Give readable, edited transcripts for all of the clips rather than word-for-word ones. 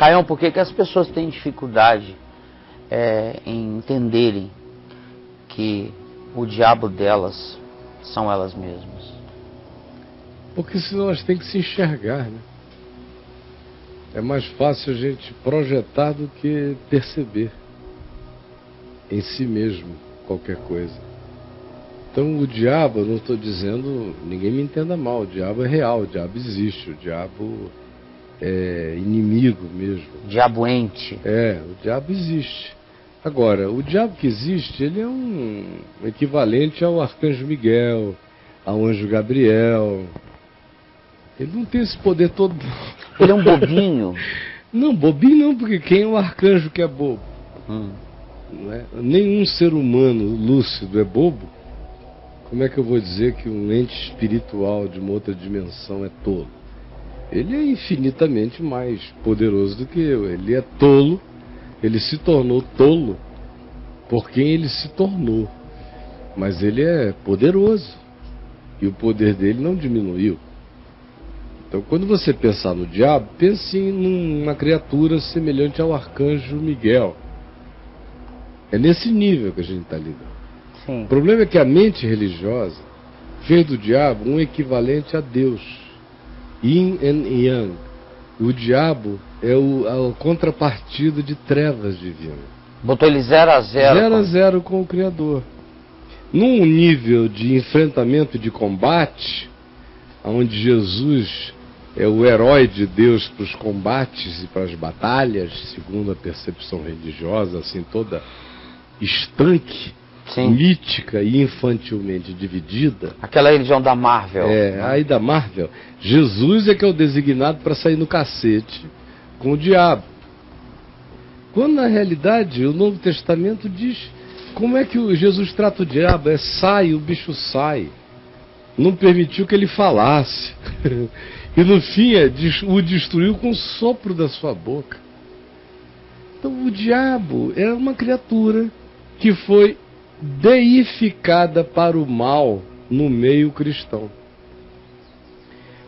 Caião, por que as pessoas têm dificuldade em entenderem que o diabo delas são elas mesmas? Porque senão elas têm que se enxergar, né? É mais fácil a gente projetar do que perceber em si mesmo qualquer coisa. Então o diabo, eu não estou dizendo, ninguém me entenda mal, o diabo é real, o diabo existe, o diabo é inimigo mesmo. Diaboente. O diabo existe. Agora, o diabo que existe, ele é um equivalente ao arcanjo Miguel, ao anjo Gabriel. Ele não tem esse poder todo. Ele é um bobinho. Não, bobinho não, porque quem é o arcanjo que é bobo? Não é? Nenhum ser humano lúcido é bobo. Como é que eu vou dizer que um ente espiritual de uma outra dimensão é tolo? Ele é infinitamente mais poderoso do que eu. Ele é tolo, ele se tornou tolo por quem ele se tornou. Mas ele é poderoso. E o poder dele não diminuiu. Então, quando você pensar no diabo, pense numa criatura semelhante ao arcanjo Miguel. É nesse nível que a gente está lidando. Sim. O problema é que a mente religiosa fez do diabo um equivalente a Deus. Yin and Yang. O diabo é a contrapartida de trevas divinas. Botou ele 0 a 0. 0 a 0 com o Criador. Num nível de enfrentamento e de combate, onde Jesus é o herói de Deus para os combates e para as batalhas, segundo a percepção religiosa, assim, toda estanque, Sim. mítica e infantilmente dividida. Aquela religião da Marvel. Aí da Marvel. Jesus é que é o designado para sair no cacete com o diabo. Quando na realidade o Novo Testamento diz como é que Jesus trata o diabo. Sai, o bicho sai. Não permitiu que ele falasse. E no fim o destruiu com o sopro da sua boca. Então o diabo é uma criatura que foi deificada para o mal no meio cristão.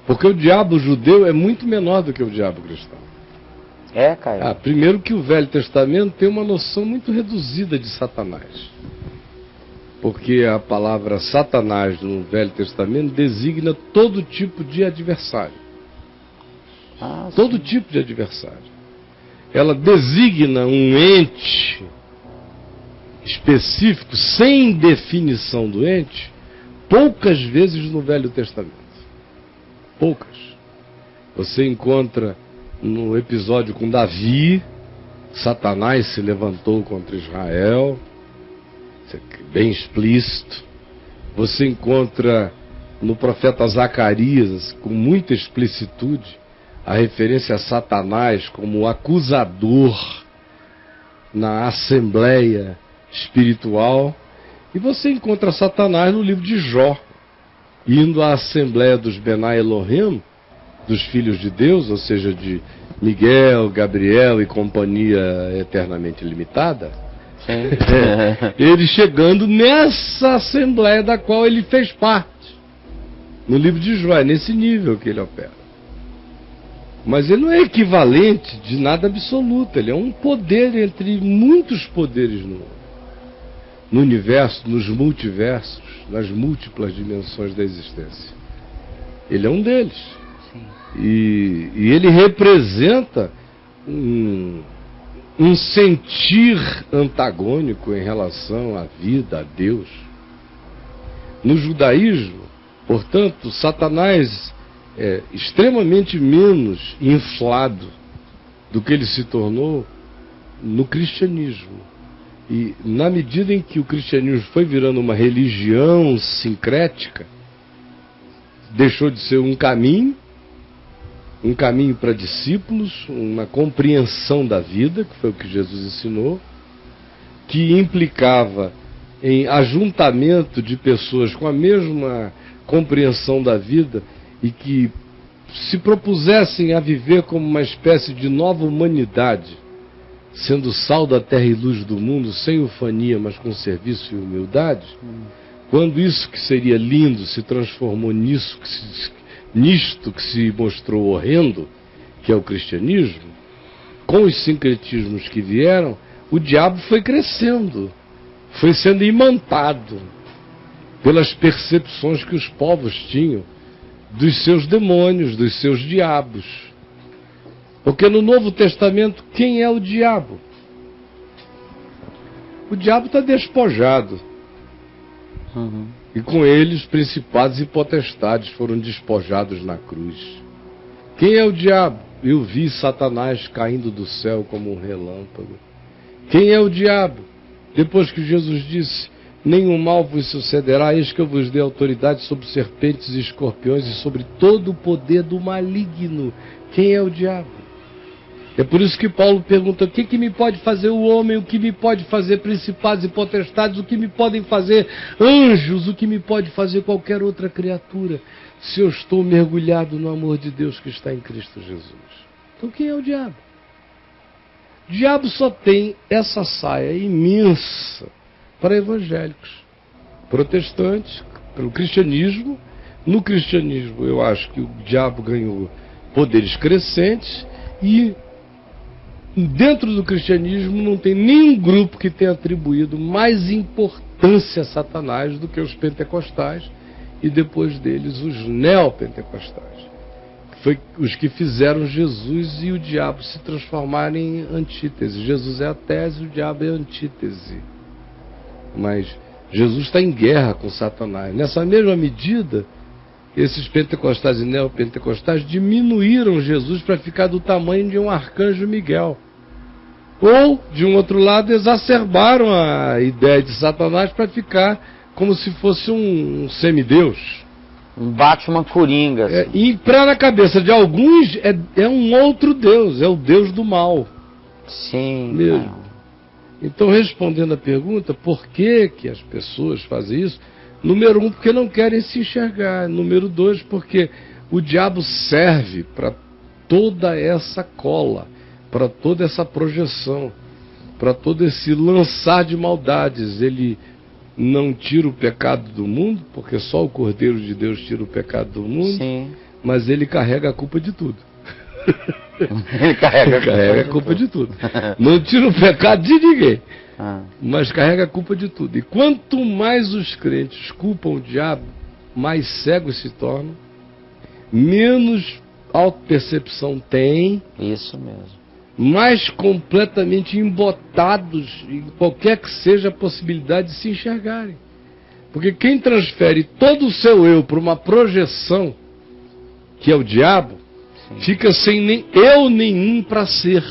Porque o diabo judeu é muito menor do que o diabo cristão. Caio? Primeiro que o Velho Testamento tem uma noção muito reduzida de Satanás. Porque a palavra Satanás no Velho Testamento designa todo tipo de adversário. Todo tipo de adversário. Ela designa um ente específico, sem definição do ente, poucas vezes no Velho Testamento. Poucas. Você encontra no episódio com Davi, Satanás se levantou contra Israel, bem explícito. Você encontra no profeta Zacarias, com muita explicitude, a referência a Satanás como acusador na assembleia espiritual. E você encontra Satanás no livro de Jó, indo à assembleia dos Benai Elohim, dos filhos de Deus, ou seja, de Miguel, Gabriel e companhia eternamente limitada. Ele chegando nessa assembleia da qual ele fez parte. No livro de Jó, é nesse nível que ele opera. Mas ele não é equivalente de nada absoluto. Ele é um poder entre muitos poderes no universo, nos multiversos, nas múltiplas dimensões da existência. Ele é um deles. E ele representa um sentir antagônico em relação à vida, a Deus. No judaísmo, portanto, Satanás é extremamente menos inflado do que ele se tornou no cristianismo. E na medida em que o cristianismo foi virando uma religião sincrética, deixou de ser um caminho para discípulos, uma compreensão da vida, que foi o que Jesus ensinou, que implicava em ajuntamento de pessoas com a mesma compreensão da vida e que se propusessem a viver como uma espécie de nova humanidade, sendo sal da terra e luz do mundo, sem ufania, mas com serviço e humildade. Quando isso que seria lindo se transformou nisto que se mostrou horrendo, que é o cristianismo, com os sincretismos que vieram, o diabo foi crescendo, foi sendo imantado pelas percepções que os povos tinham dos seus demônios, dos seus diabos. Porque no Novo Testamento, quem é o diabo? O diabo está despojado. Uhum. E com ele os principados e potestades foram despojados na cruz. Quem é o diabo? Eu vi Satanás caindo do céu como um relâmpago. Quem é o diabo? Depois que Jesus disse: nenhum mal vos sucederá, eis que eu vos dei autoridade sobre serpentes e escorpiões e sobre todo o poder do maligno. Quem é o diabo? É por isso que Paulo pergunta: o que me pode fazer o homem, o que me pode fazer principados e potestades, o que me podem fazer anjos, o que me pode fazer qualquer outra criatura, se eu estou mergulhado no amor de Deus que está em Cristo Jesus? Então quem é o diabo? O diabo só tem essa saia imensa para evangélicos, protestantes, pelo cristianismo. No cristianismo eu acho que o diabo ganhou poderes crescentes, e dentro do cristianismo não tem nenhum grupo que tenha atribuído mais importância a Satanás do que os pentecostais, e depois deles os neopentecostais. Foi os que fizeram Jesus e o diabo se transformarem em antítese. Jesus é a tese, o diabo é a antítese. Mas Jesus está em guerra com Satanás. Nessa mesma medida, esses pentecostais e neopentecostais diminuíram Jesus para ficar do tamanho de um arcanjo Miguel. Ou, de um outro lado, exacerbaram a ideia de Satanás para ficar como se fosse um semideus. Um Batman Coringa. Assim. E para na cabeça de alguns é um outro Deus, é o Deus do mal. Sim. Mesmo. Então, respondendo a pergunta, por que as pessoas fazem isso? Número 1, porque não querem se enxergar. Número 2, porque o diabo serve para toda essa cola, para toda essa projeção, para todo esse lançar de maldades. Ele não tira o pecado do mundo, porque só o Cordeiro de Deus tira o pecado do mundo. Sim. Mas ele carrega a culpa de tudo. Ele carrega a culpa de tudo. Não tira o pecado de ninguém, mas carrega a culpa de tudo. E quanto mais os crentes culpam o diabo, mais cegos se tornam, menos autopercepção têm. Isso mesmo. Mais completamente embotados em qualquer que seja a possibilidade de se enxergarem. Porque quem transfere todo o seu eu para uma projeção, que é o diabo, sim, fica sem nem eu nenhum para ser.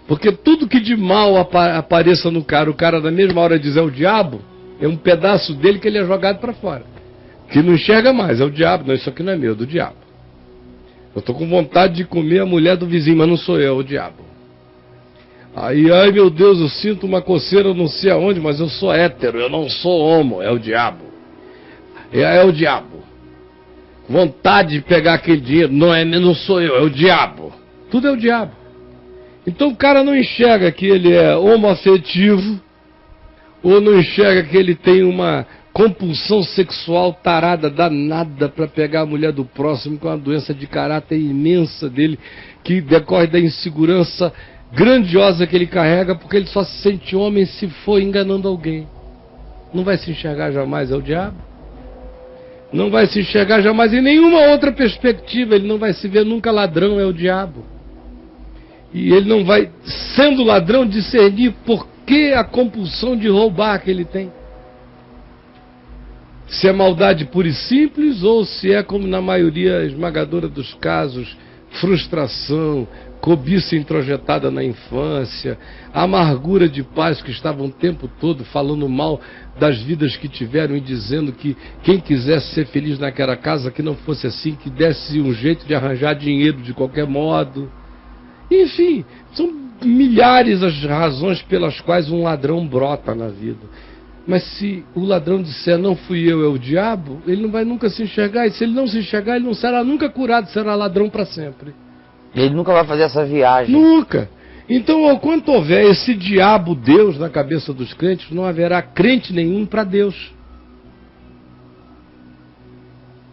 Porque tudo que de mal apareça no cara, o cara na mesma hora diz é o diabo, é um pedaço dele que ele é jogado para fora. Que não enxerga mais, é o diabo. Não, isso aqui não é meu, é do diabo. Eu estou com vontade de comer a mulher do vizinho, mas não sou eu, é o diabo. Aí, ai meu Deus, eu sinto uma coceira, eu não sei aonde, mas eu sou hétero, eu não sou homo, é o diabo. É o diabo. Vontade de pegar aquele dinheiro, não sou eu, é o diabo. Tudo é o diabo. Então o cara não enxerga que ele é homoafetivo, ou não enxerga que ele tem uma compulsão sexual tarada, danada para pegar a mulher do próximo, com uma doença de caráter imensa dele, que decorre da insegurança grandiosa que ele carrega, porque ele só se sente homem se for enganando alguém. Não vai se enxergar jamais, é o diabo. Não vai se enxergar jamais em nenhuma outra perspectiva, ele não vai se ver nunca ladrão, é o diabo. E ele não vai, sendo ladrão, discernir por que a compulsão de roubar que ele tem. Se é maldade pura e simples, ou se é, como na maioria esmagadora dos casos, frustração, cobiça introjetada na infância, amargura de pais que estavam o tempo todo falando mal das vidas que tiveram e dizendo que quem quisesse ser feliz naquela casa, que não fosse assim, que desse um jeito de arranjar dinheiro de qualquer modo. Enfim, são milhares as razões pelas quais um ladrão brota na vida. Mas se o ladrão disser não fui eu, é o diabo, ele não vai nunca se enxergar. E se ele não se enxergar, ele não será nunca curado, será ladrão para sempre. Ele nunca vai fazer essa viagem. Nunca. Então, enquanto houver esse diabo Deus na cabeça dos crentes, não haverá crente nenhum para Deus.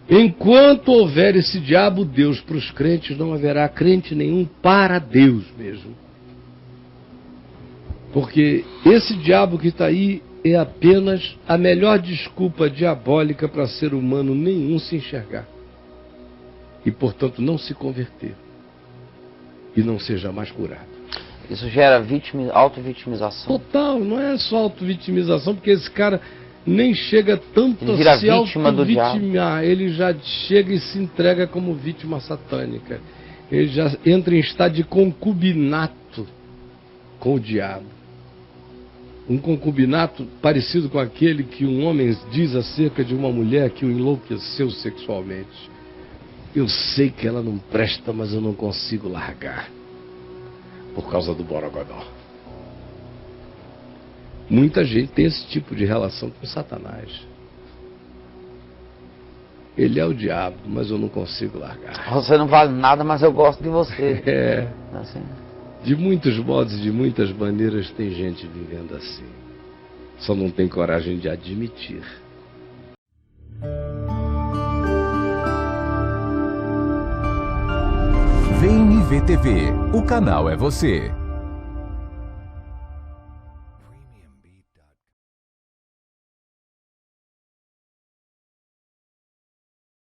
Enquanto houver esse diabo Deus para os crentes, não haverá crente nenhum para Deus mesmo. Porque esse diabo que está aí é apenas a melhor desculpa diabólica para ser humano nenhum se enxergar. E, portanto, não se converter. E não seja mais curado. Isso gera auto-vitimização. Total, não é só auto-vitimização, porque esse cara nem chega tanto Ele vira a se vítima do auto-vitimar. Ele já chega e se entrega como vítima satânica. Ele já entra em estado de concubinato com o diabo. Um concubinato parecido com aquele que um homem diz acerca de uma mulher que o enlouqueceu sexualmente. Eu sei que ela não presta, mas eu não consigo largar. Por causa do borogodó. Muita gente tem esse tipo de relação com Satanás. Ele é o diabo, mas eu não consigo largar. Você não vale nada, mas eu gosto de você. É. Assim. De muitos modos e de muitas maneiras tem gente vivendo assim. Só não tem coragem de admitir. VNV TV, o canal é você.